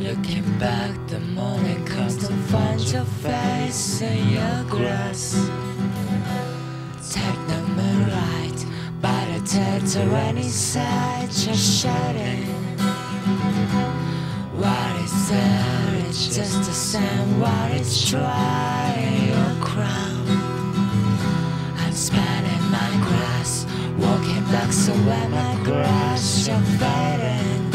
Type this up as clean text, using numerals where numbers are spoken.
Looking back, the morning comes to find your face in your grass. Take the moonlight, by the tail to any side, just shedding. What is there? It's just the same. What is dry in your crown? I'm spanning my grass, walking back so when my grass, you're fading.